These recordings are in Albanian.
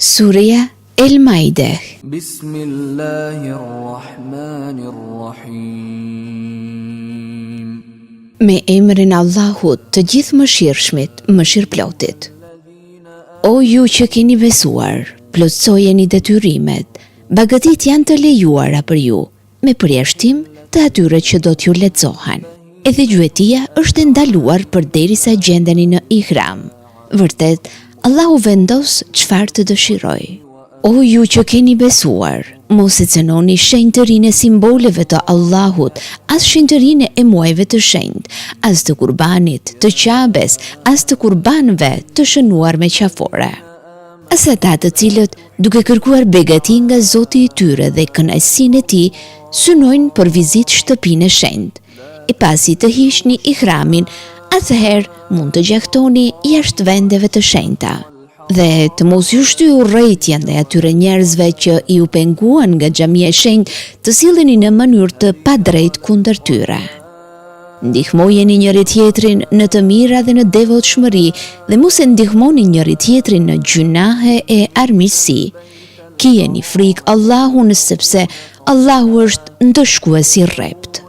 Surja El-Maide. Bismillahirrahmanirrahim. Me emrin Allahut, të gjithë mëshirshmit, mëshirplotit. O ju që keni besuar, plotësojeni detyrimet, bagëtit janë të lejuara për ju, me përjashtim të atyre që do t'ju lexohen. Edhe gjuetia është e ndaluar përderisa gjendeni në ihram. Vërtet, Allahu vendos çfarë të dëshiroj. O ju që keni besuar, mos e cënoni shenjtërinë e simboleve të Allahut, as shenjtërinë e muajve të shenjtë, as të kurbanit, të qabes, as të kurbanëve të shënuar me qafore. As ata të cilët, duke kërkuar begati nga Zoti i tyre dhe kënaqësinë e tij, synojnë për vizitë shtëpinë e shenjtë. E pasi të hiqni ihramin, atëherë mund të gjaktoni jashtë vendeve të shenjta. Dhe të mos ju shtyjë urrejtja ndaj atyre njerëzve që i u penguan nga xhamia e shenjtë, të silleni në mënyrë të padrejtë kundër tyre. Ndihmojeni njëri tjetrin në të mira dhe në devotshmëri dhe mos e ndihmoni njëri tjetrin në gjunahe e armiqësi. Kijeni frikë Allahun sepse Allahu është ndëshkues i rrept.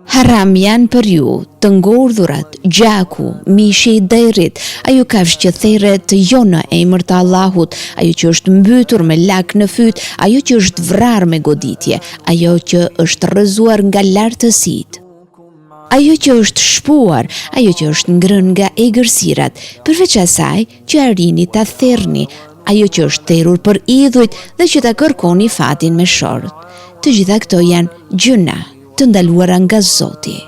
Haram janë për ju të ngordhurat, gjaku, mishi i derit, ajo kafshë që theret jo në emër të Allahut, ajo që është mbytur me lak në fyt, ajo që është vrarë me goditje, ajo që është rrëzuar nga lartësitë, ajo që është shpuar, ajo që është ngrënë nga egërsirat, përveç asaj që arrini ta therrni, ajo që është therrur për idhujt dhe që ta kërkoni fatin me short. Të gjitha këto janë gjëna të ndaluara nga Zoti.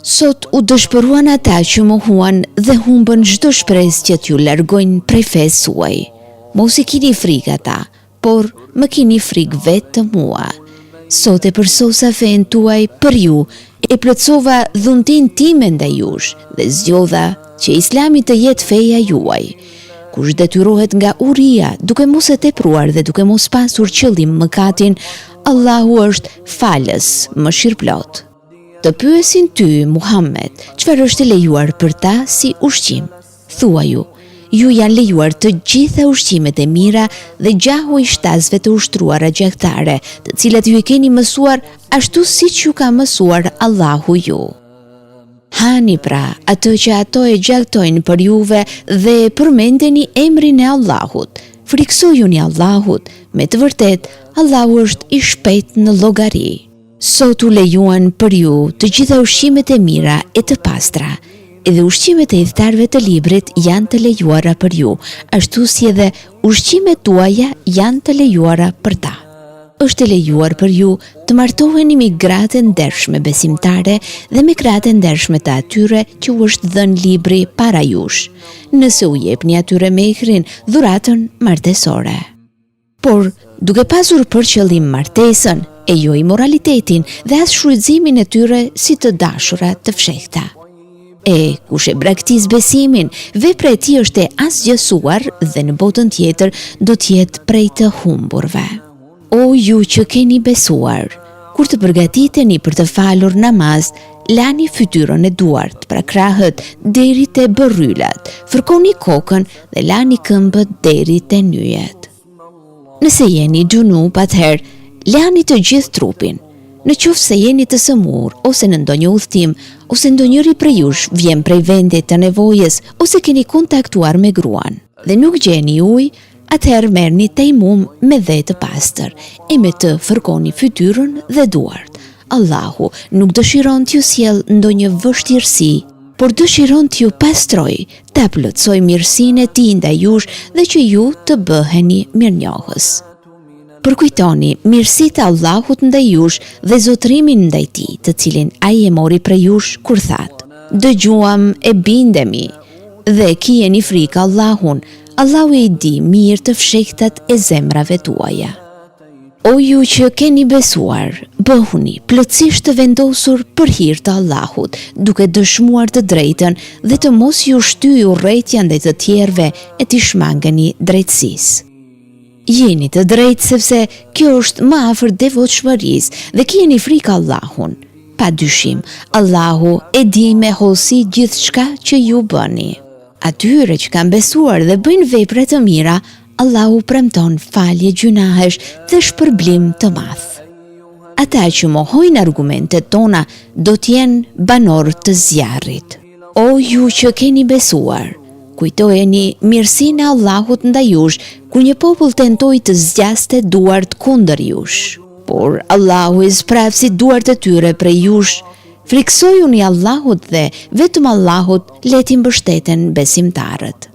Sot u dëshpëruan ata që mohuan dhe humbën çdo shpresë që t'ju largojnë prej fesë suaj. Mos i keni frikë ata, por më keni frikë vetë mua. Sot e përsosa fen tuaj për ju, e plotësova dhuntin time ndaj jush dhe zgjodha që Islami të jetë feja juaj. Kush detyrohet nga uria, duke mos e tepruar dhe duke mos pasur qëllim mëkatin, Allahu është falës, mëshirplot. Të pyesin ty, Muhammed, çfarë është e lejuar për ta si ushqim? Thuaj ju janë lejuar të gjitha ushqimet e mira dhe gjahu i shtazve të ushtruara gjaktare, të cilat ju i keni mësuar ashtu siç ju ka mësuar Allahu ju. Hani pra ato që ato e gjaktojnë për juve dhe përmendeni emrin e Allahut. Friksojuni Allahut, me të vërtet, Allahu është i shpejt në llogari. Sot u lejuan për ju të gjitha ushqimet e mira e të pastra, edhe ushqimet e udhëtarëve të librit janë të lejuara për ju, ashtu si edhe ushqimet tuaja janë të lejuara për ta. Është e lejuar për ju të martoheni me gratë ndershme besimtare dhe me gratë ndershme të atyre që u është dhënë libri para jush, nëse u jepni atyre mehrin, dhuratën martesore. Por, duke pasur për qëllim martesën, e jo imoralitetin dhe as shfrytëzimin e tyre si të dashura të fshehta. E kush e braktis besimin, vepra e tij është e asgjësuar dhe në botën tjetër do të jetë prej të humburve. O ju që keni besuar, kur të përgatiteni për të falur namaz, lani fytyrën e duart, pra krahët deri te bërryllat, fërkoni kokën dhe lani këmbët deri te nyjet. Nëse jeni gjunup, atëherë lani të gjithë trupin. Në qoftë se jeni të sëmur, ose në ndonjë udhtim, ose ndonjëri prej jush vjen prej vendit të nevojës, ose keni kontaktuar me gruan, dhe nuk gjeni ujë, atëherë merrni tejmum me dhe të pastër, e me të fërkoni fytyrën dhe duart. Allahu nuk dëshiron t'ju sjell ndonjë vështirësi, por dëshiron t'ju pastroj, ta plotësoj mirësinë e tij ndaj jush dhe që ju të bëheni mirënjohës. Përkujtoni mirësitë e Allahut ndaj jush dhe zotrimin ndaj tij, të cilin ai e mori prej jush kur thatë: dëgjuam e bindemi dhe kijeni frikë Allahun. Allahu e di mirë të fshehtat e zemrave tuaja. O ju që keni besuar, bëhuni plotësisht të vendosur për hir të Allahut, duke dëshmuar të drejtën dhe të mos ju shtyjë urrejtja ndaj të tjerëve e t'i shmangeni drejtësisë. Jeni të drejtë sepse kjo është më afër devotshmërisë dhe keni frikë Allahun. Pa dyshim, Allahu e di me hollësi gjithçka që ju bëni. Atyre që kanë besuar dhe bëjnë vepra të mira, Allahu premton falje gjunahesh dhe shpërblim të madh. Ata që mohojnë argumentet tona do t'jenë banorë të zjarrit. O ju që keni besuar, kujtojeni mirësinë e Allahut ndaj jush kur një popull tentoi të zgjaste duart kundër jush. Por Allahu i zprapsi duart e tyre prej jush. Friksojuni Allahut dhe vetëm Allahut le t'i mbështeten besimtarët.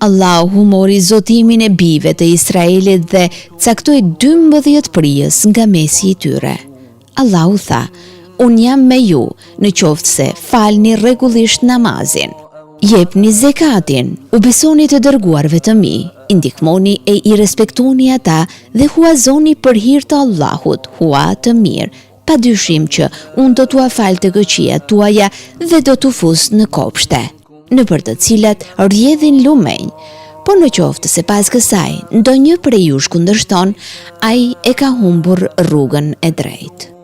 Allahu mori zotimin e bijve të Izraelit dhe caktoi 12 prijes nga mesi i tyre. Allahu tha: "Unë jam me ju në qoftë se falni rregullisht namazin, jepni zekatin, u besoni të dërguarve të mi, i ndihmoni e i respektoni ata dhe huazoni për hir të Allahut, hua të mirë, pa dyshim që unë do t'ua fal të këqijat tuaja dhe do t'u fus në kopshte, në për të cilat rrjedhin lumenj, por në qoftë se pas kësaj ndonjë prej jush kundërshton, ai e ka humbur rrugën e drejtë.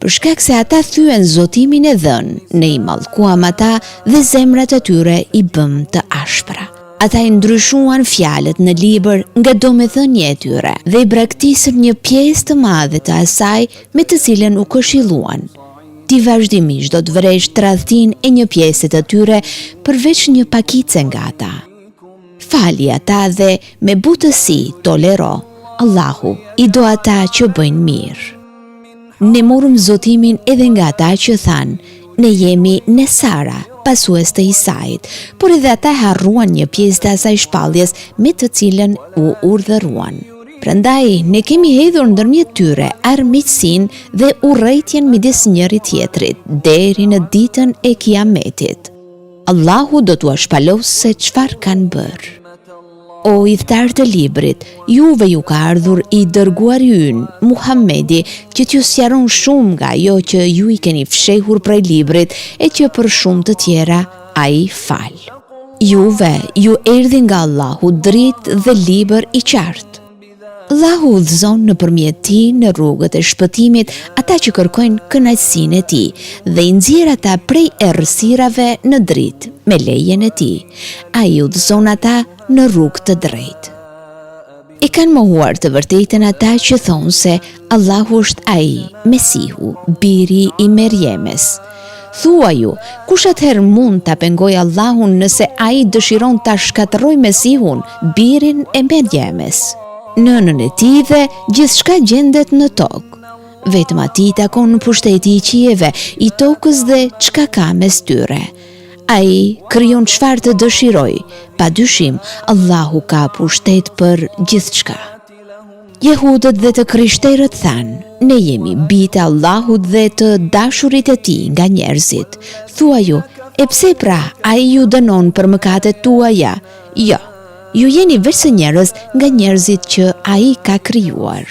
Për shkak se ata thyen zotimin e dhënë, ne i mallkuam ata dhe zemrat e tyre i bëm të ashpra. Ata i ndryshuan fjalët në libër nga domethënia e tyre dhe i braktisën një pjesë të madhe të asaj me të cilën u këshilluan. Ti vazhdimisht do të vresh tradhtin e një pjesë të tyre përveç një pakice nga ata. Fali ata dhe me butësi tolero, Allahu i do ata që bëjnë mirë. Ne morëm zotimin edhe nga ata që thanë, ne jemi Nesara, pasues të Isait, por edhe ata harruan një pjesë të asaj shpalljes me të cilën u urdhëruan. Prandaj, ne kemi hedhur ndërmjet tyre armiqsinë dhe urrëtitjen midis njëri tjetrit deri në ditën e Kiametit. Allahu do t'ua shpalosë se çfarë kanë bërë. O idhtar të librit, juve ju ka ardhur i dërguari ynë, Muhamedi, që t'ju sqaron shumë nga ajo që ju i keni fshehur prej librit e që për shumë të tjera ai fal. Juve ju erdhi nga Allahu dritë dhe libër i qartë. Allahu udhëzon nëpërmjet tij në rrugët e shpëtimit ata që kërkojnë kënaqësinë e tij dhe i nxjerr ata prej errësirave në dritë me lejen e tij. Ai udhëzon ata në rrugë të drejtë. E kanë mohuar të vërtetën ata që thonë se Allahu është ai, Mesihu, biri i Merjemes. Thua ju, kush atëherë mund ta pengojë Allahun nëse ai dëshiron ta shkatërrojë Mesihun, birin e Merjemes? Nënën e tij dhe gjithçka gjendet në tokë. Vetëm atij takon pushteti i qiejve, i tokës dhe çka ka mes tyre. Ai krijon çfarë të dëshiroj, padyshim Allahu ka pushtet për gjithçka. Jehudët dhe të krishterët thanë, ne jemi bijtë e Allahut dhe të dashurit e tij nga njerëzit. Thua ju, e pse pra ai ju dënon për mëkatet tuaja? Jo. Ju jeni veçse njerëz nga njerëzit që ai ka krijuar.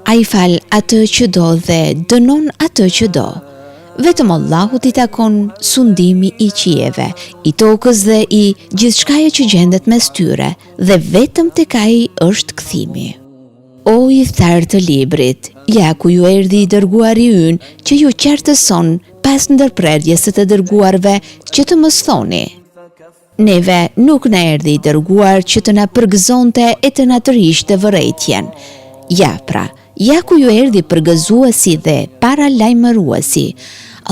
Ai fal atë që do dhe dënon atë që do. Vetëm Allahut i takon sundimi i qiejve, i tokës dhe i gjithçkaje që gjendet mes tyre, dhe vetëm tek ai është kthimi. O idhtar të librit, ja ku ju erdhi i dërguari ynë që ju qartëson pas ndërprerjes së të dërguarve që të mos thoni. Neve nuk na erdhi i dërguar që të na përgëzonte e të na tërhiqte vërejtjen. Ja pra, ja ku ju erdhi përgëzuesi dhe paralajmëruesi.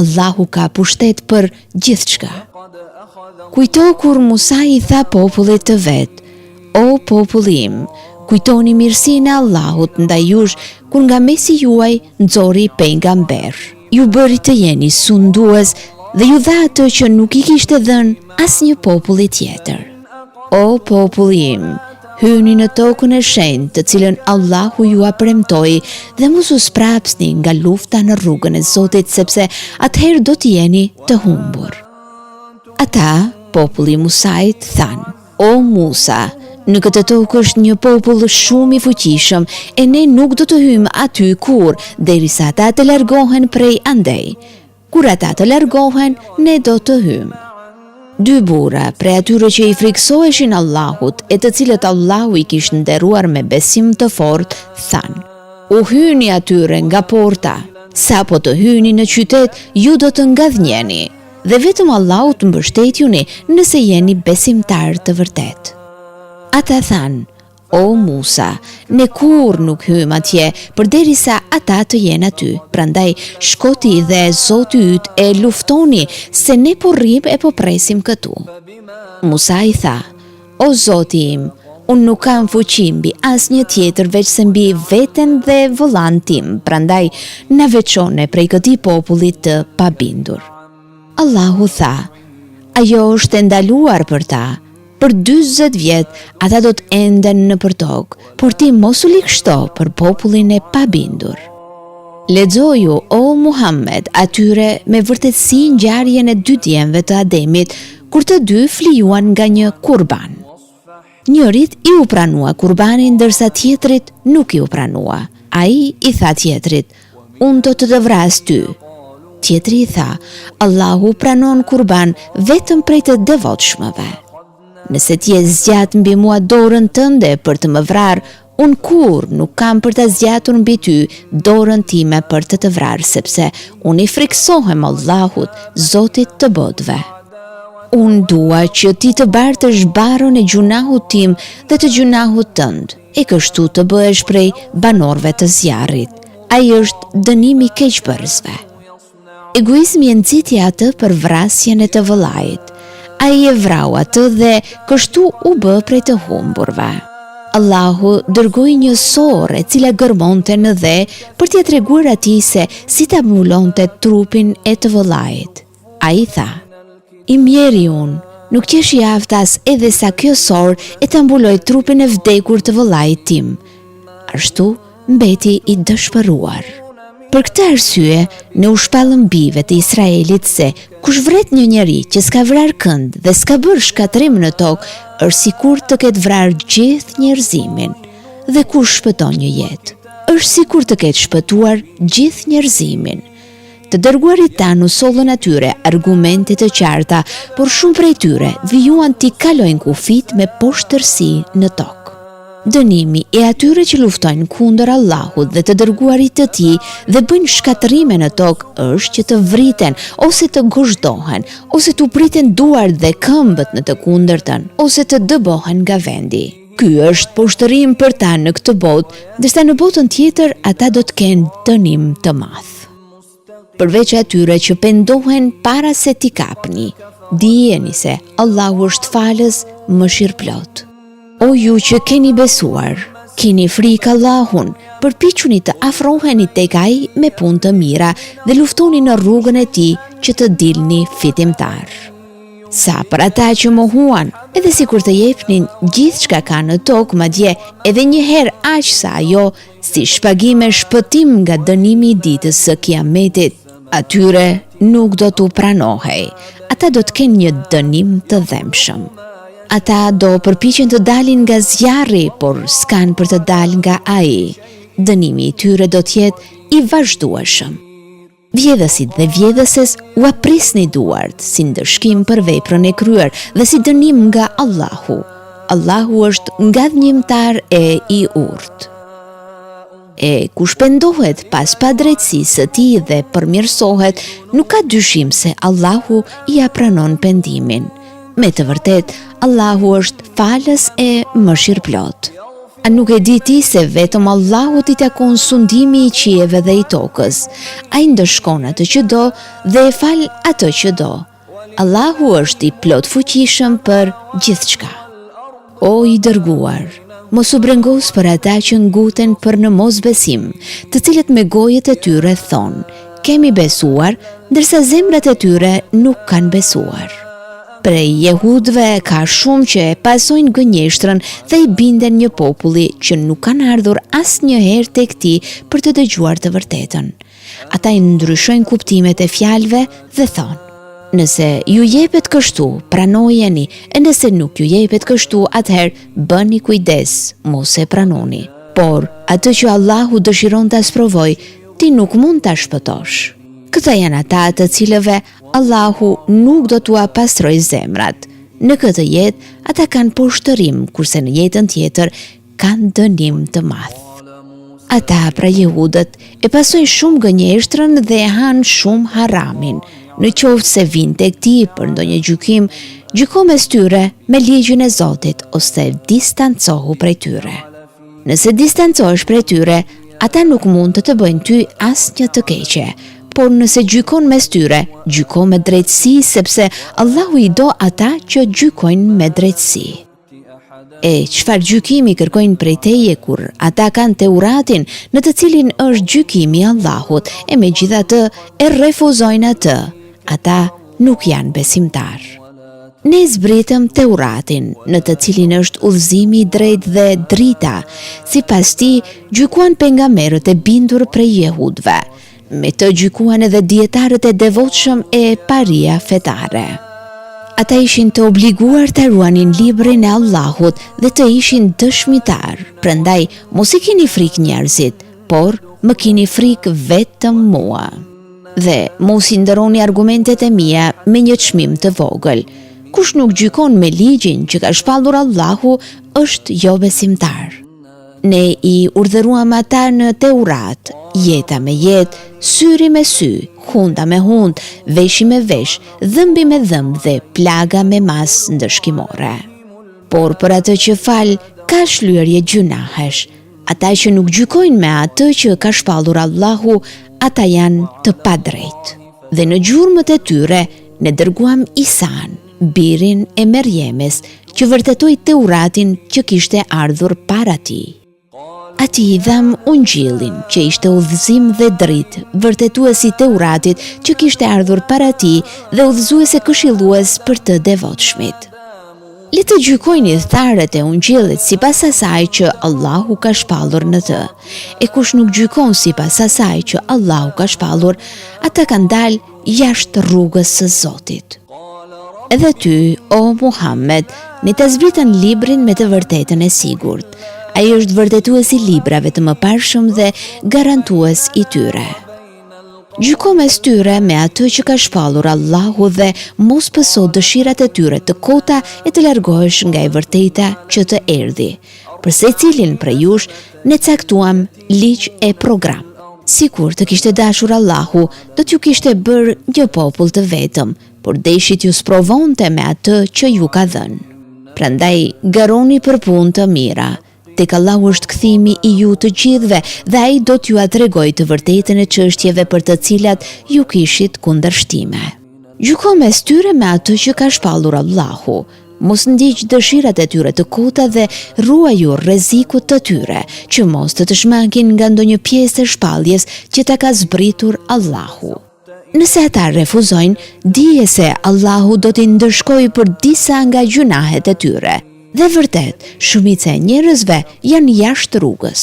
Allahu ka pushtet për gjithçka. Kujto kur Musa i tha popullit të vet, o populli im, kujtoni mirësinë e Allahut ndaj jush kur nga mesi juaj nxori pejgamber. Ju bëri të jeni sundues dhe ju dha atë që nuk i kishte dhënë asnjë populli tjetër. O populli im, hyni në tokën e shenjtë të cilën Allahu ju premtoi dhe mos u sprapsni nga lufta në rrugën e Zotit, sepse atëherë do të jeni të humbur. Ata, populli Musait, thanë, o Musa, në këtë tokë është një popull shumë i fuqishëm e ne nuk do të hyjmë aty kur, derisa ata të largohen prej andej. Kur ata të largohen, ne do të hyjmë. Dy burra prej atyre që i friksoheshin Allahut e të cilët Allahu i kishte nderuar me besim të fortë, thanë, u hyni atyre nga porta, sa po të hyni në qytet, ju do të ngadhnjeni, dhe vetëm Allahu të mbështetjuni nëse jeni besimtar të vërtet. Ata thanë, O Musa, ne kur nuk hym atje, përderisa ata të jenë aty. Prandaj shkoti dhe Zoti yt e luftoni, se ne po rrim e po presim këtu. Musa i tha: O Zoti im, unë nuk kam fuqi mbi asnjë tjetër veç se mbi veten dhe vëllain tim, prandaj na veçone prej këtij populli të pabindur. Allahu tha: Ajo është e ndaluar për ta. Për 40 vjet ata do të enden nëpër tokë, por ti mos u likështo për popullin e pabindur. Lexoju, o Muhammed, atyre me vërtetësi ngjarjen e dy djemve të Ademit, kur të dy flijuan nga një kurban. Njërit i u pranua kurbanin, ndërsa tjetrit nuk i u pranua. Ai i tha tjetrit: unë do të vras ty. Tjetri i tha: Allahu pranon kurban vetëm prej të devotshmëve. Nëse ti e zgjat mbi mua dorën tënde për të më vrarë, unë kur nuk kam për të zgjatur mbi ty dorën time për të vrarë, sepse unë i friksohem Allahut, Zotit të botëve. Unë dua që ti të bartësh barën e gjunahut tim dhe të gjunahut tënd, e kështu të bëhesh prej banorëve të zjarrit. Ai është dënimi i keqbërësve. Egoizmi e nxiti atë për vrasjen e të vëllait. Ai e vrau atë dhe kështu u bë prej të humburve. Allahu dërgoi një sorë e cila gërmonte në dhe për t'ia treguar atij se si ta mbulonte trupin e të vëllait. Ai tha: I mjeri unë, nuk qesh i aftas edhe sa kjo sorë e ta mbuloj trupin e vdekur të vëllait tim. Ashtu mbeti i dëshpëruar. Për këtë arsye, ne u shpallëm bijve të Israelit se kush vret një njeri që s'ka vrarë kënd dhe s'ka bërë shkatrim në tokë, është sikur të ketë vrarë gjithë njerëzimin. Dhe kush shpëton një jetë, është sikur të ketë shpëtuar gjithë njerëzimin. Të dërguarit tanë u sollën atyre argumente të qarta, por shumë prej tyre vijuan t'i kalojnë kufit me poshtërsi në tokë. Dënimi e atyre që luftojnë kundër Allahut dhe të dërguarit të tij dhe bëjnë shkatërime në tokë është që të vriten ose të gozhdohen, ose të priten duart dhe këmbët në të kundërtën, ose të dëbohen nga vendi. Ky është poshtërim për ta në këtë botë, ndërsa në botën tjetër ata do të kenë dënim të madh. Përveç atyre që pendohen para se t'i kapni, dijeni se Allahu është falës, mëshirëplot. O ju që keni besuar, keni frikë Allahun, përpiquni të afroheni tek ai me punë të mira dhe luftoni në rrugën e tij që të dilni fitimtar. Sa për ata që mohuan, edhe sikur të jepnin gjithçka ka në tokë, madje edhe një herë aq sa ajo, si shpagim e shpëtim nga dënimi i ditës së Kiametit, atyre nuk do t'u pranohej. Ata do të kenë një dënim të dhëmshëm. Ata do përpiqen të dalin nga zjarri, por s'kan për të dalë nga ai. Dënimi i tyre do të jetë i vazhdueshëm. Vjedhësit dhe vjedhëses u aprisni duart si ndëshkim për veprën e kryer dhe si dënim nga Allahu. Allahu është ngadhnjimtar e i urtë. E kush pendohet pas padrejtësisë së tij dhe përmirësohet, nuk ka dyshim se Allahu i pranon pendimin. Me të vërtet, Allahu është falës e mëshirëplot. A nuk e di ti se vetëm Allahut i takon sundimi i qiejve dhe i tokës? Ai ndëshkon atë që do dhe e fal atë që do. Allahu është i plot fuqishëm për gjithçka. O i dërguar, mos u brengos për ata që nguten për në mosbesim, të cilët me gojet e tyre thonë: kemi besuar, ndërsa zemrat e tyre nuk kanë besuar. Prej jehudëve ka shumë që e pasojnë gënjeshtrën dhe i binden një populli që nuk kanë ardhur asnjëherë tek ti për të dëgjuar të vërtetën. Ata i ndryshojnë kuptimet e fjalëve dhe thonë: nëse ju jepet kështu, pranojeni, e nëse nuk ju jepet kështu, atëherë bëni kujdes, mos e pranoni. Por atë që Allahu dëshiron ta sprovoj, ti nuk mund ta shpëtosh. Këta janë ata të cilëve Allahu nuk do t'ua pastroj zemrat. Në këtë jetë, ata kanë poshtërim, kurse në jetën tjetër kanë dënim të madh. Ata pra jehudët e pasojnë shumë gënjeshtrën dhe e hanë shumë haramin. Në qoftë se vinë tek ti për ndonjë gjykim, gjyko mes tyre me ligjin e Zotit ose distancohu prej tyre. Nëse distancohesh prej tyre, ata nuk mund të bëjnë ty asnjë të keqe, por nëse gjykon mes tyre, gjyko me drejtësi sepse Allahu i do ata që gjykojnë me drejtësi. E çfarë gjykimi kërkojnë prej teje kur ata kanë Teuratin në të cilin është gjykimi i Allahut e megjithatë e refuzojnë atë, ata nuk janë besimtar. Ne zbritëm Teuratin në të cilin është udhëzimi i drejtë dhe drita, sipas ti gjykuan pejgamberët e bindur prej jehudëve, me të gjykuan edhe dietarët e devotshëm e paria fetare. Ata ishin të obliguar të ruanin librin e Allahut dhe të ishin dëshmitar. Prandaj mos i keni frikë njerëzit, por më keni frikë vetëm mua. Dhe mos i ndërroni argumentet e mia me një çmim të vogël. Kush nuk gjykon me ligjin që ka shpallur Allahu është jo besimtar. Ne i urdhëruam ata në Teurat, jeta me jetë, syri me sy, hunda me hund, veshi me vesh, dhëmbi me dhëmb dhe plaga me mas ndërshkimore. Por për atë që fal, ka shlyerje gjunahesh. Ata që nuk gjykojnë me atë që ka shpallur Allahu, ata janë të padrejtë. Dhe në gjurmët e tyre ne dërguam Isan, birin e Merjemes, që vërtetoi Teuratin që kishte ardhur para tij. Ati i dham ungjillin që ishte udhëzim dhe dritë, vërtetuesi Teuratit që kishte ardhur para tij dhe udhëzuese këshillues për të devotshmit. Le të gjykojnë thtarët e ungjillit sipas asaj që Allahu ka shpallur në të. E kush nuk gjykon sipas asaj që Allahu ka shpallur, ata kanë dalë jashtë rrugës së Zotit. Edhe ty, o Muhammed, ne të zbritën librin me të vërtetën e sigurt. Ai është vërtetuesi librave të mëparshëm dhe garantues i tyre. Gjyko mes tyre me atë që ka shpallur Allahu dhe mos pëso dëshirat e tyre të kota e të largohesh nga e vërteta që të erdhi. Për secilin prej jush ne caktuam ligj e program. Sikur të kishte dashur Allahu, do t'ju kishte bërë një popull të vetëm, por deshit ju sprovonte me atë që ju ka dhënë. Prandaj garoni për punë të mira. Tek Allahu është kthimi i ju të gjithëve dhe ai do t'ju tregojë të vërtetën e çështjeve për të cilat ju kishit kundërshtime. Gjyko mes tyre me atë që ka shpallur Allahu. Mos ndiq dëshirat e tyre të kota dhe ruaju rrezikut të tyre, që mos të shmankin nga ndonjë pjesë të shpalljes që ta ka zbritur Allahu. Nëse ata refuzojnë, dije se Allahu do t'i ndërshkojë për disa nga gjunahet e tyre. Dhe vërtet, shumica e njerëzve janë jashtë rrugës.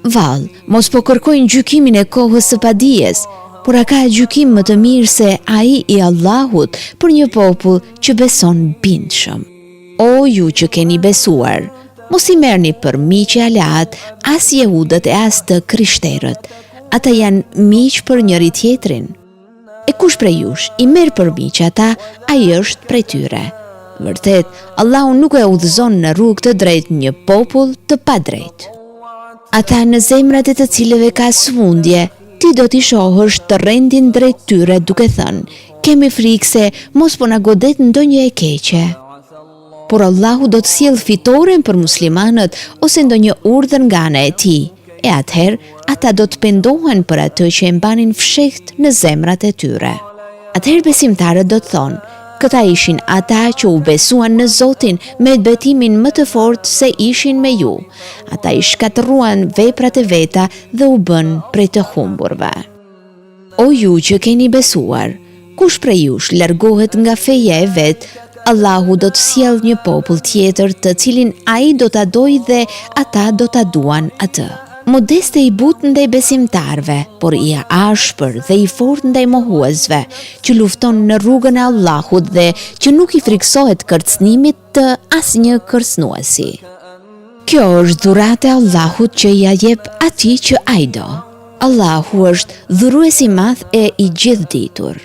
Vallë, mos po kërkojnë gjykimin e kohës së padijes, por a ka gjykim më të mirë se ai i Allahut për një popull që beson bindshëm. O ju që keni besuar, mos i merrni për miq e aleat as jehudët e as të krishterët. Ata janë miq për njëri tjetrin. E kush prej jush i merr për miq ata, ai është prej tyre. Vërtet, Allahu nuk e udhëzon në rrugë të drejtë një popull të padrejtë. Ata në zemrat e të cilëve ka sëmundje, ti do t'i shohësh të rendin drejt tyre duke thënë, kemi frikë se mos po na godet ndonjë e keqe. Por Allahu do të sjellë fitoren për muslimanët ose ndonjë urdhër nga ana e tij, e atëherë ata do të pendohen për atë që e mbanin fshehtë në zemrat e tyre. Atëherë besimtarët do të thonë, këta ishin ata që u besuan në Zotin me betimin më të fortë se ishin me ju. Ata i shkatëruan veprat e veta dhe u bën prej të humburve. O ju që keni besuar, kush prej jush largohet nga feja e vet, Allahu do të sjellë një popull tjetër të cilin ai do ta dojë dhe ata do ta duan atë. Modeste i butë ndaj besimtarve, por i ashpër dhe i fortë ndaj mohuesve, që lufton në rrugën e Allahut dhe që nuk i friksohet kërcënimit të asnjë kërcënuesi. Kjo është dhuratë e Allahut që ja jep atij që ai do. Allahu është dhuruesi i madh e i gjithditur.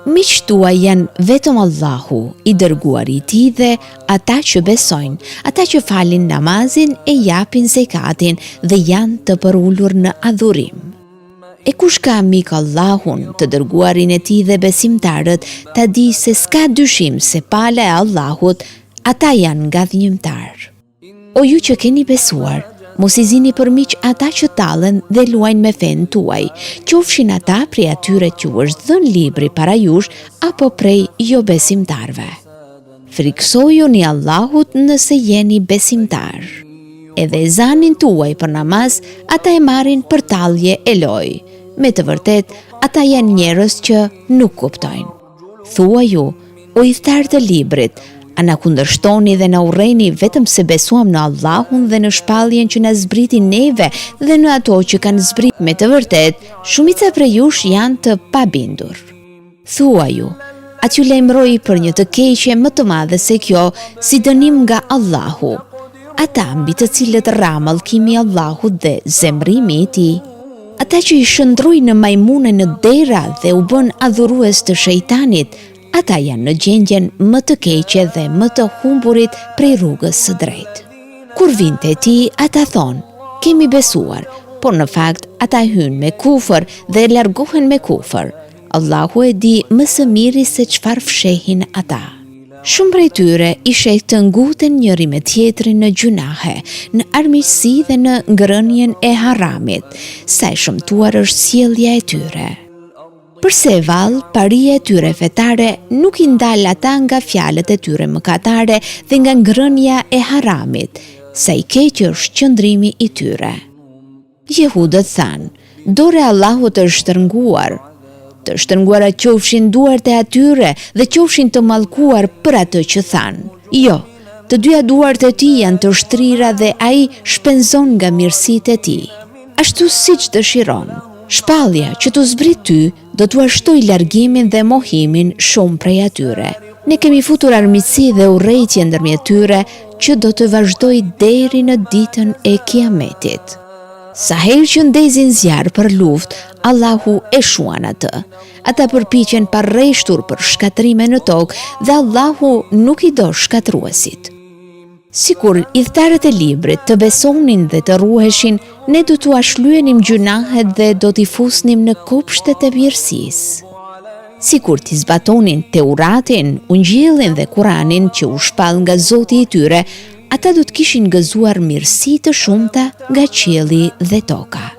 Miqtë tuaj janë vetëm Allahu, i dërguari i tij dhe ata që besojnë, ata që falin namazin e japin zekatin dhe janë të përulur në adhurim. E kush ka mik Allahun, të dërguarin e tij dhe besimtarët, ta di se s'ka dyshim se pala e Allahut, ata janë nga dhimbtar. O ju që keni besuar, mos i zini për miq ata që tallen dhe luajnë me fen tuaj, qofshin ata prej atyre që u është dhënë libri para jush apo prej jo besimtarve. Friksojuni Allahut nëse jeni besimtar. Edhe ezanin tuaj për namaz, ata e marrin për tallje e lojë. Me të vërtet, ata janë njerëz që nuk kuptojnë. Thua ju, o idhtar të librit, a na kundërshtoni dhe na urreni vetëm se besuam në Allahun dhe në shpalljen që na zbriti neve dhe në ato që kanë zbritur. Me të vërtet, shumica prej jush janë të pabindur. Thua ju, a t'ju lajmëroj për një të keqe më të madhe se kjo, si dënim nga Allahu, ata mbi të cilët rra mallkimi i Allahut dhe zemrimi i tij. Ata që i shndrojnë në majmune në dera dhe u bën adhurues të shejtanit, ata janë në gjendjen më të keqe dhe më të humburit prej rrugës së drejtë. Kur vinte ti, ata thonë, kemi besuar, por në fakt ata hynë me kufër dhe largohen me kufër. Allahu e di më së miri se çfarë fshehin ata. Shumë prej tyre i sheh të nguten njëri me tjetrin në gjunahe, në armiqësi dhe në ngrënien e haramit, sa e shëmtuar është sjellja e tyre. Përse vallë, paria e tyre fetare nuk i ndal ata nga fjalët e tyre mëkatare dhe nga ngrënia e haramit, sa i keq është qëndrimi i tyre. Jehudët thanë, dore Allahut është shtrënguar. Të shtrënguara qofshin duart e atyre dhe qofshin të mallkuar për atë që thanë. Jo, të dyja duart e tij janë të shtrira dhe ai shpenzon nga mirësitë e tij. Ashtu siç dëshiron. Shpallja që të zbrit ty do t'u ashtoj largimin dhe mohimin shumë prej atyre. Ne kemi futur armiqësi dhe urrejtje ndërmjet tyre që do të vazhdoj deri në ditën e Kiametit. Sa herë që ndezin zjarr për luftë, Allahu e shuan atë. Ata përpiqen pa rreshtur për shkatrime në tokë dhe Allahu nuk i do shkatruesit. Sikur idhtarët e librit të besonin dhe të ruheshin, ne do t'u ashlyenim gjunahet dhe do t'i fusnim në kopshtet e mirësisë. Sikur t'i zbatonin Teuratin, Ungjillin dhe Kuranin që u shpall nga Zoti i tyre, ata do t'kishin gëzuar mirësi të shumta nga qielli dhe toka.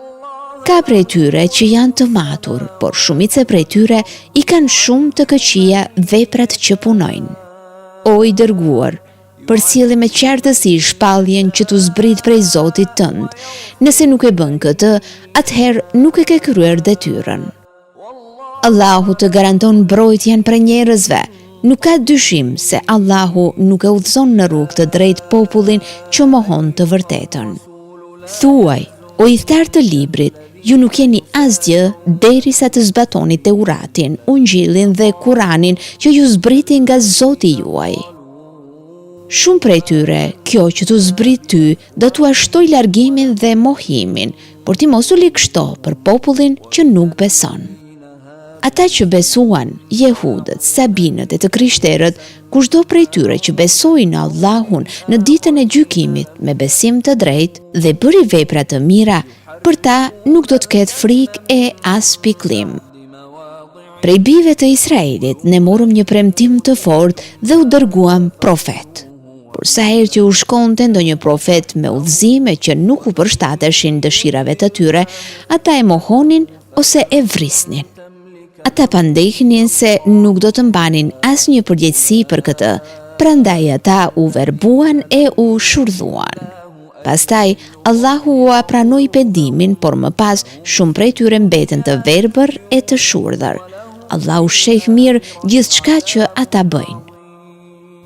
Ka prej tyre që janë të matur, por shumica prej tyre i kanë shumë të këqija veprat që punojnë. O i dërguar, përcjelli me qartësi shpalljen që t'u zbrit prej Zotit tënd. Nëse nuk e bën këtë, atëherë nuk e ke kryer detyrën. Allahu të garanton mbrojtjen për njerëzve. Nuk ka dyshim se Allahu nuk e udhëzon në rrugë të drejtë popullin që mohon të vërtetën. Thuaj, o idhtar të librit, ju nuk jeni asgjë derisa të zbatoni Teuratin, Ungjillin dhe Kuranin që ju zbriti nga Zoti juaj. Shumë prej tyre, kjo që t'u zbrit ty, do t'u ashtoj largimin dhe mohimin, por ti mos u likështo për popullin që nuk beson. Ata që besuan, jehudët, sabinët e të krishterët, kushdo prej tyre që besojnë në Allahun në ditën e gjykimit me besim të drejtë dhe bëri vepra të mira, për ta nuk do të ketë frikë e as pikëllim. Prej bijve të Izraelit ne morëm një premtim të fortë dhe u dërguam profet. Por sa herë që u shkonte ndonjë profet me udhëzime që nuk u përshtateshin dëshirave të tyre, ata e mohonin ose e vrisnin. Ata pandehnin se nuk do të mbanin asnjë përgjegjësi për këtë, prandaj ata u verbuan e u shurdhuan. Pastaj, Allahu u pranoi pendimin, por më pas shumë prej tyre mbeten të verbër e të shurdhër. Allahu sheh mirë gjithçka që ata bëjnë.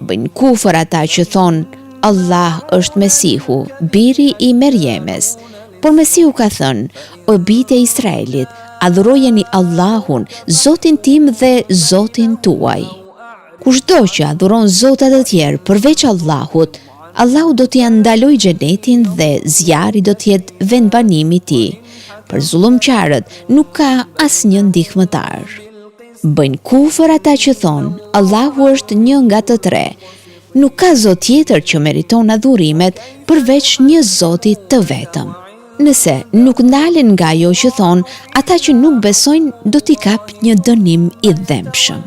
Bëjnë kufër ata që thonë, Allah është Mesihu, biri i Merjemes. Por Mesihu ka thënë, o bijtë e Izraelit, adhurojeni Allahun, Zotin tim dhe Zotin tuaj. Kushdo që adhuron zotat të tjerë përveç Allahut, Allahu do t'i ndaloj xhenetin dhe zjarri do t'jetë vendbanimi i tij. Për zullumçarët nuk ka asnjë ndihmëtar. Bëjnë kufër ata që thonë, Allahu është një nga të tre. Nuk ka zot tjetër që meriton adhurimet përveç një Zoti të vetëm. Nëse nuk ndalen nga ajo që thonë, ata që nuk besojnë do t'i kap një dënim i dhëmshëm.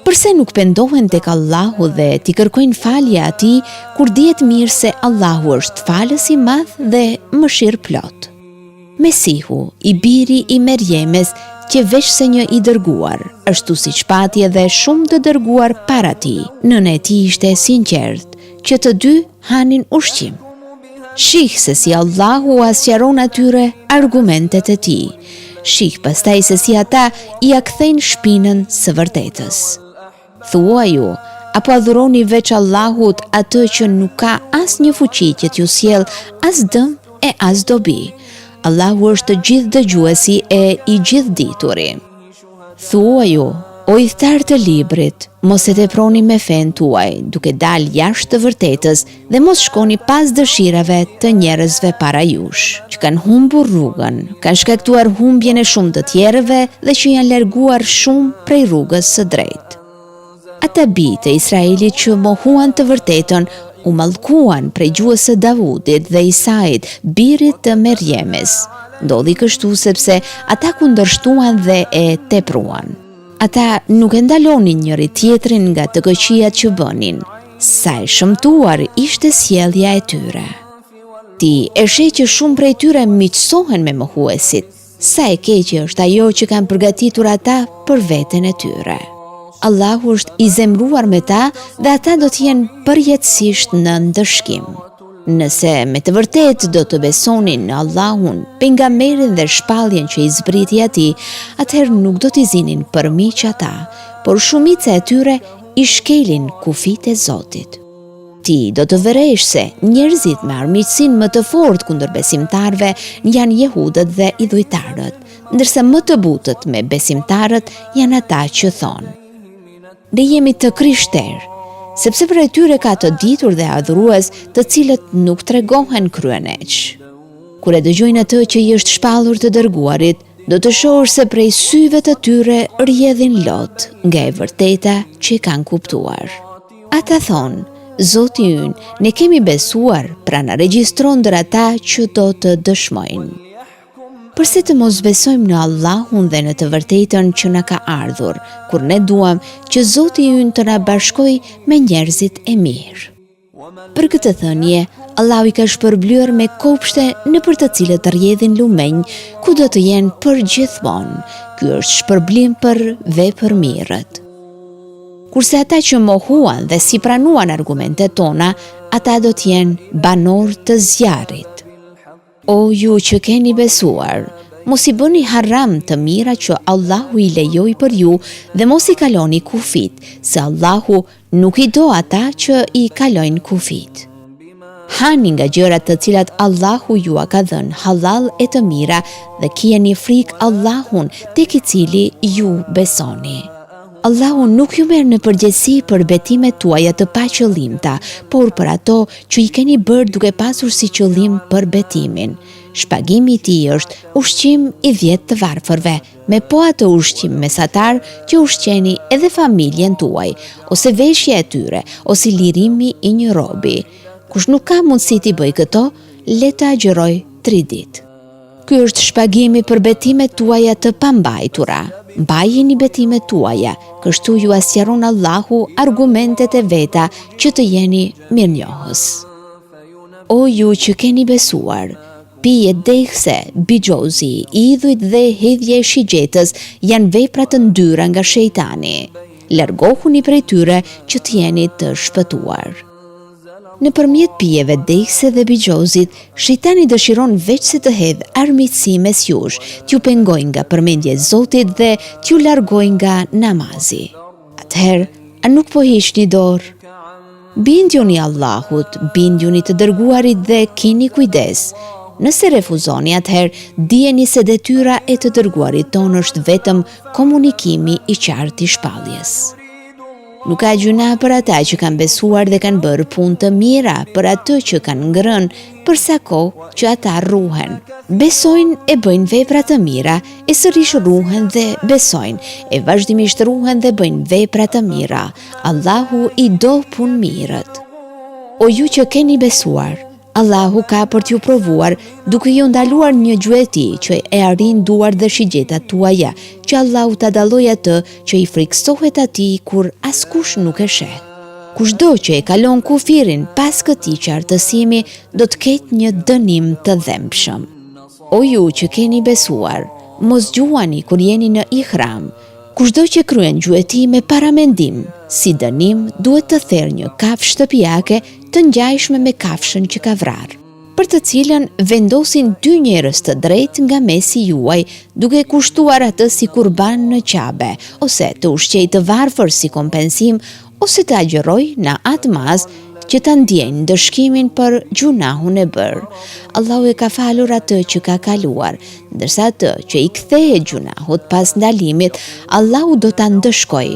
Përse nuk pendohen tek Allahu dhe t'i kërkojnë falje atij kur dihet mirë se Allahu është falës i madh dhe mëshirë plot. Mesihu, i biri i Merjemes, që veç se një i dërguar, ashtu siç pati edhe shumë të dërguar para tij, nëna e tij ishte sinqert, që të dy hanin ushqim. Shih se si Allahu asqaron atyre argumentet e tij. Shih pastaj se si ata I kthejnë shpinën së vërtetës. Thua ju, apo adhuroni veç Allahut atë që nuk ka as një fuqi që t'ju sjell as dëm e as dobi. Allahu është gjithë dëgjuesi e I gjithë dituri. Thua ju, o idhtar të librit, mos e teproni me fen tuaj, duke dal jashtë të vërtetës dhe mos shkoni pas dëshirave të njerëzve para jush, që kanë humbur rrugën, kanë shkaktuar humbjen e shumë të tjerëve dhe që janë larguar shumë prej rrugës së drejtë. Ata bijtë e Israelit që mohuan të vërtetën u mallkuan prej gjuhës së Davudit dhe Isait, birit të Merjemes. Ndodhi kështu sepse ata kundërshtuan dhe e tepruan. Ata nuk e ndalonin njëri tjetrin nga të këqijat që bënin. Sa e shëmtuar ishte sjellja e tyre. Ti e sheh që shumë prej tyre miqësohen me mohuesit. Sa e keqe është ajo që kanë përgatitur ata për veten e tyre. Allahu është I zemruar me ta dhe ata do t'jenë përjetësisht në ndëshkim. Nëse me të vërtet do të besonin në Allahun, pejgamberin dhe shpalljen që I zbriti atij, atëherë nuk do t'i zinin për miq ata, por shumica e tyre I shkelin kufit e Zotit. Ti do të vëresh se njerëzit me armiqësinë më të fortë kundër besimtarëve janë jehudët dhe idhujtarët, ndërsa më të butët me besimtarët janë ata që thonë: ne jemi të krishterë, sepse për e tyre ka të ditur dhe adhurues të cilët nuk tregohen kryeneq. Kur e dëgjojnë atë që I është shpallur të dërguarit, do të shohësh se prej syve të tyre rrjedhin lot nga e vërteta që kanë kuptuar. Ata thonë: Zoti ynë, ne kemi besuar, pra na regjistron ndër ata që do të dëshmojnë. Përse të mos besojmë në Allahun dhe në të vërtetën që na ka ardhur, kur ne duam që Zoti ynë të na bashkoj me njerëzit e mirë. Për këtë thënie, Allahu I ka shpërblyer me kopshte nëpër të cilët rrjedhin lumenj, ku do të jenë për gjithmonë. Ky është shpërblim për vepërmirët. Kurse ata që mohuan dhe si pranuan argumentet tona, ata do të jenë banor të zjarrit. O ju që keni besuar, mos I bëni haram të mira që Allahu I lejoi për ju dhe mos I kaloni kufit, se Allahu nuk I do ata që I kalojnë kufit. Hani nga gjërat të cilat Allahu ju a ka dhënë halal e të mira dhe kjeni frikë Allahun tek I cili ju besoni. Allahu nuk ju merr në përgjegjësi për betimet tuaja të paqëllimta, por për ato që I keni bërë duke pasur si qëllim për betimin. Shpagimi I tij është ushqim I 10 të varfërve, me po atë ushqim mesatar që ushqeni edhe familjen tuaj, ose veshja e tyre, ose lirimi I një robi. Kush nuk ka mundësi t'i bëj këto, le të agjëroj 3 ditë. Ky është shpagimi për betimet tuaja të pambajtura. Mbajini betimet tuaja, kështu ju asqaron Allahu argumentet e veta që të jeni mirënjohës. O ju që keni besuar, pije degse, bigjozi, idhujt dhe hedhja e shigjetës janë vepra të ndyra nga shejtani. Largohuni prej tyre që të jeni të shpëtuar. Nëpërmjet pijeve degse dhe bigjozit, shejtani dëshiron veç se të hedhë armiqësi mes jush, t'ju pengoj nga përmendja e Zotit dhe t'ju largoj nga namazi. Atëherë, a nuk po hiqni dorë? Bindjuni Allahut, bindjuni të dërguarit dhe keni kujdes. Nëse refuzoni, atëherë dijeni se detyra e të dërguarit tonë është vetëm komunikimi I qartë I shpalljes. Nuk ka gjuna për ata që kanë besuar dhe kanë bërë punë të mira, për atë që kanë ngrënë, për sa kohë që ata ruhen. Besojnë e bëjnë vepra të mira, e sërish ruhen dhe besojnë, e vazhdimisht ruhen dhe bëjnë vepra të mira. Allahu I do punë mirët. O ju që keni besuar, Allahu ka për t'ju provuar duke ju ndaluar një gjuhë e tij që e arrin duar dhe shigjetat tuaja, që Allahu ta dalloj atë që i friksohet atij kur askush nuk e sheh. Kushdo që e kalon kufirin pas këtij qartësimi do të ketë një dënim të dhëmshëm. O ju që keni besuar, mos gjuani kur jeni në ihram. Kushdo që kryen gjuetime para mendim, si dënim duhet të therrë një kafshë shtëpiake të ngjajshme me kafshën që ka vrarë, për të cilën vendosin 2 njerëz të drejtë nga mesi juaj, duke kushtuar atë si kurban në Qabe, ose të ushqej të varfër si kompensim, ose të agjëroj në atë mas që ta ndjejnë dëshkimin për gjunahun e bërë. Allahu e ka falur atë që ka kaluar, ndërsa atë që i kthehet gjunahut pas ndalimit, Allahu do ta ndëshkoj.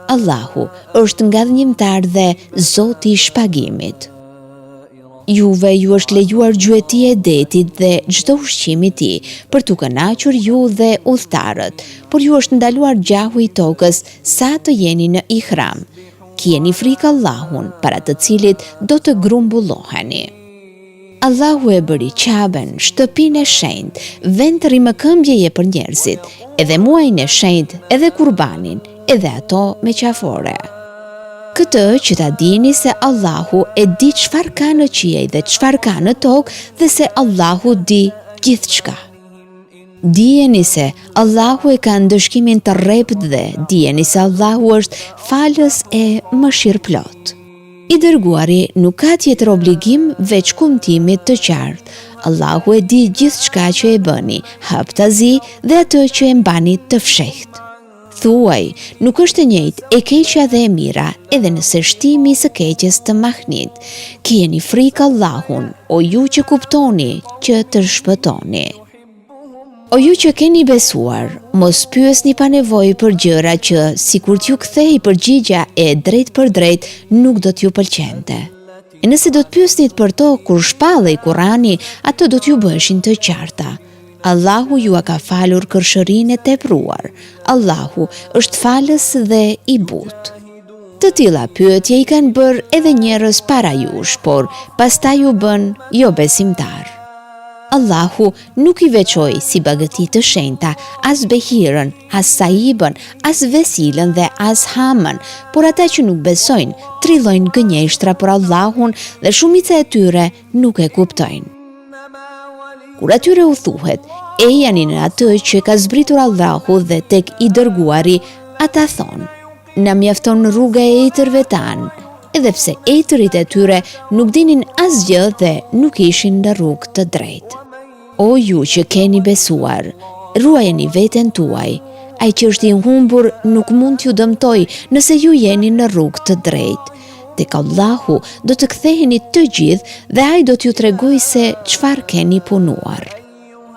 Allahu është ngadhnjimtar dhe Zoti i shpagimit. Juve ju është lejuar gjuetia e detit dhe çdo ushqim i tij, për t'u kënaqur ju dhe udhëtarët, por ju është ndaluar gjahu i tokës sa të jeni në ihram. Kjeni frikë Allahun, para të cilit do të grumbulloheni. Allahu e bëri Qaben, shtëpinë e shenjtë, vend të rimëkëmbjeje për njerëzit, edhe muajin e shenjtë, edhe kurbanin, edhe ato me qafore. Këtë që ta dini se Allahu e di çfarë ka në qiej dhe çfarë ka në tokë dhe se Allahu di gjithçka. Dijeni se Allahu e ka ndëshkimin të rrept dhe dijeni se Allahu është falës e mëshirëplot. I dërguari nuk ka tjetër obligim veç kumtimit të qartë. Allahu e di gjithçka që e bëni, haptazi dhe atë që e mbani të fshehtë. Thuaj, nuk është e njëjtë e keqja dhe e mira, edhe nëse shtimi i së keqes të mahnit. Keni frikë Allahun, o ju që kuptoni që të shpëtoni. O ju që keni besuar, mos pyesni pa nevojë për gjëra që, sikur t'ju kthej përgjigja e drejt për drejt, nuk do t'ju pëlqente. E nëse do të pyesnit për to kur shpallej Kurani, ato do t'ju bëheshin të qarta. Allahu ju a ka falur kërshërinë e tepruar. Allahu është falës dhe i butë. Të tilla pyetje i kanë bërë edhe njerëz para jush, por pastaj u bën jo besimtar. Allahu nuk i veçoi si bagëti të shenjta as behirën, as saibën, as vesilën dhe as hamën, por ata që nuk besojnë trillojnë gënjeshtra për Allahun dhe shumica e tyre nuk e kuptojnë. Kur atyre u thuhet, ejani në atë që ka zbritur Allahu dhe tek i dërguari, ata thonë, na mjafton rruga e ejtërve tanë, edhe pse ejtërit e tyre nuk dinin asgjë dhe nuk ishin në rrugë të drejtë. O ju që keni besuar, ruajeni veten tuaj, ai që është i humbur nuk mund t'ju dëmtoj nëse ju jeni në rrugë të drejtë. Tek Allahu do të ktheheni të gjithë dhe ai do t'ju tregojë se çfarë keni punuar.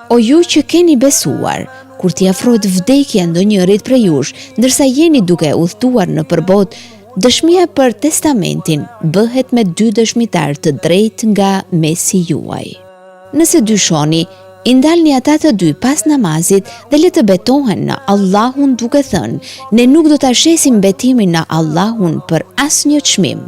O ju që keni besuar, kur t'i afrohet vdekja ndonjërit prej jush, ndërsa jeni duke udhëtuar në përbot, dëshmia për testamentin bëhet me 2 dëshmitar të drejtë nga mesi juaj. Nëse dyshoni, i ndalni ata të 2 pas namazit dhe le të betohen në Allahun duke thënë, ne nuk do ta shesim betimin në Allahun për asnjë çmim.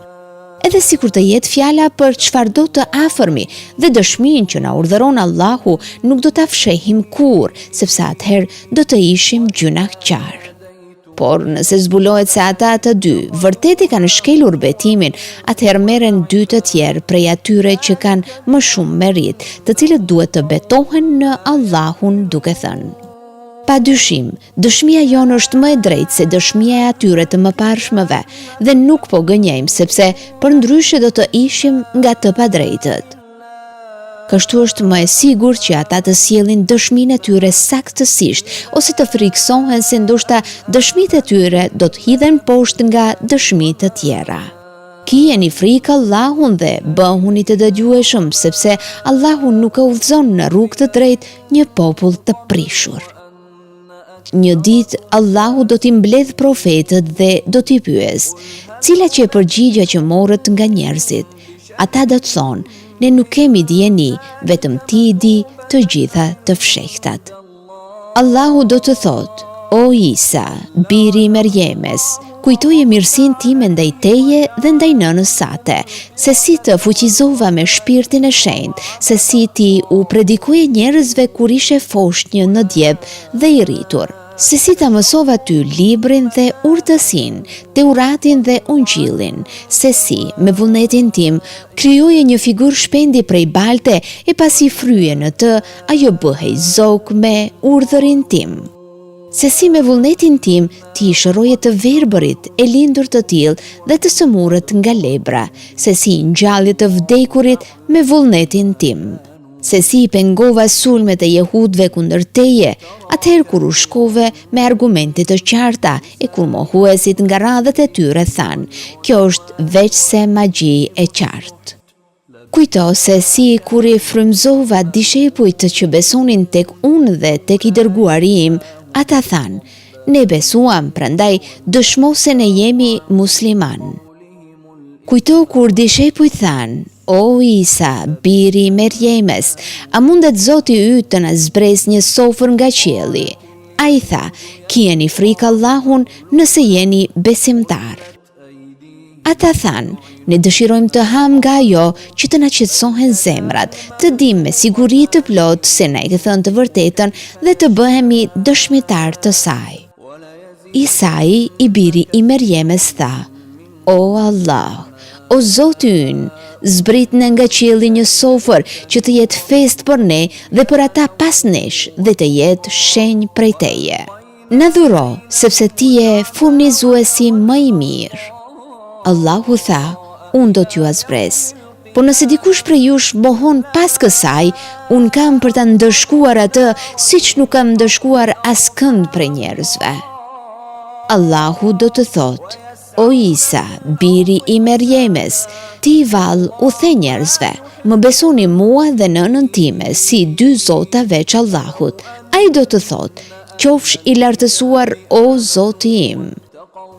Edhe sikur të jetë fjala për çfarëdo të afërmi dhe dëshminë që na urdhëron Allahu nuk do ta fshehim kurrë, sepse atëherë do të ishim gjunaqtar. Por nëse zbulohet se ata të 2 vërtet e kanë shkelur betimin, atëherë merren 2 të tjerë prej atyre që kanë më shumë merit, të cilët duhet të betohen në Allahun duke thënë: Pa dyshim, dëshmia jonë është më e drejtë se dëshmia e atyre të mëparshmëve dhe nuk po gënjejmë sepse përndryshe do të ishim nga të padrejtët. Kështu është më e sigurt që ata të sjellin dëshminë e tyre saktësisht ose të friksohen se ndoshta dëshmitë e tyre do të hidhen poshtë nga dëshmitë të tjera. Kijeni frikë Allahun dhe bëhuni të dëgjueshëm, sepse Allahu nuk e udhëzon në rrugë të drejtë një popull të prishur. Një ditë Allahu do t'i mbledh profetët dhe do t'i pyes, cila që e përgjigja që morët nga njerëzit. Ata do të thonë, ne nuk kemi dijeni, vetëm ti i di të gjitha të fshehtat. Allahu do të thotë, o Isa, biri i Merjemes, Kujtoje mirësinë time ndaj teje dhe ndaj nënës sate, se si të fuqizova me shpirtin e shenjtë, se si ti u predikoje njerëzve kur ishe foshnjë në djep dhe i rritur, se si ta mësova ty librin dhe urtësinë, Teuratin dhe Ungjillin, se si me vullnetin tim krijoje një figurë shpendi prej balte e pasi fryje në të, ajo bëhej zog me urdhërin tim. Se si me vullnetin tim ti shëroje të verbërit e lindur të tillë dhe të sëmurët nga lebra, se si ngjallje të vdekurit me vullnetin tim. Se si pengova sulmet e jehudëve kundër teje, atëherë kur u shkove me argumente të qarta e kur mohuesit nga radhët e tyre thanë, kjo është veç se magji e qartë. Kujto se si kur i frymëzova dishepujt që besonin tek unë dhe tek i dërguari im, ata thanë, ne besuam, prandaj dëshmo se ne jemi musliman. Kujto kur dishepujt thanë, o Isa, biri i Merjemes, a mundet Zoti yt të na zbres një sofër nga qielli? Ai tha, kjeni frikë Allahun nëse jeni besimtar. Ata thanë, ne dëshirojmë të ham nga ajo që të na qetësohen zemrat, të dim me siguri të plot se na i ke thënë të vërtetën dhe të bëhemi dëshmitar të saj. Isai, i biri i Merjemes, tha, o Allah, o Zoti ynë, zbrit në nga qielli një sofër që të jetë fest për ne dhe për ata pas nesh dhe të jetë shenjë prej teje. Na dhuro, sepse ti je furnizuesi më i mirë. Allahu tha, unë do t'ju azbres, por nëse dikush prej jush mohon pas kësaj, unë kam për ta ndëshkuar atë siç nuk kam ndëshkuar askënd prej njerëzve. Allahu do të thotë, o Isa, biri i Merjemes, ti vallë u the njerëzve, më besoni mua dhe nënën time si dy zota veç Allahut. Ai do të thotë, qofsh i lartësuar o Zoti im.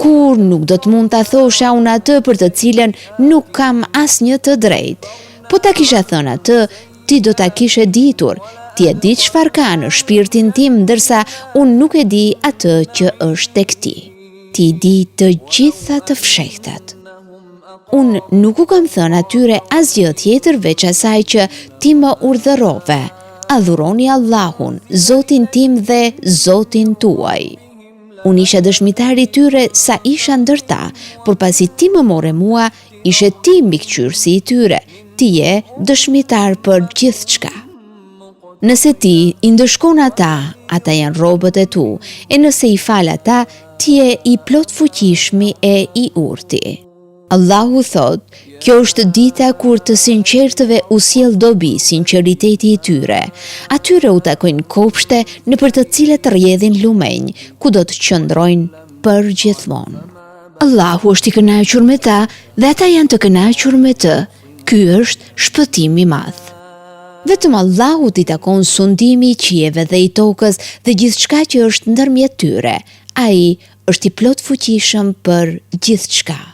Kur nuk do të mund ta thosha unë atë për të cilën nuk kam asnjë të drejtë. Po ta kisha thënë atë, ti do ta kishe ditur. Ti e di çfarë ka në shpirtin tim, ndërsa unë nuk e di atë që është tek ti. Ti di të gjitha të fshehtat. Unë nuk u kam thënë atyre asgjë tjetër veç asaj që ti më urdhërove. Adhuroni Allahun, Zotin tim dhe Zotin tuaj. Unë isha dëshmitari tyre sa isha ndër ta, por pasi ti më more mua, ishe ti mbikëqyrësi i tyre, ti je dëshmitar për gjithçka. Nëse ti i ndëshkon ata janë robët e tu, e nëse i fal ata, ti je i plot fuqishmi e i urti. Allahu thot, kjo është dita kur të sinqertëve u sjell dobi sinqeriteti i tyre. Atyre u takojnë kopshte në për të cilet rrjedhin lumenj, ku do të qëndrojnë për gjithmonë. Allahu është i kënaqur me ta dhe ata janë të kënaqur me të. Ky është shpëtimi i madh. Vetëm Allahut i takon sundimi i qiejve dhe i tokës dhe gjithçka që është ndërmjet tyre. Ai është i plot fuqishëm për gjithçka.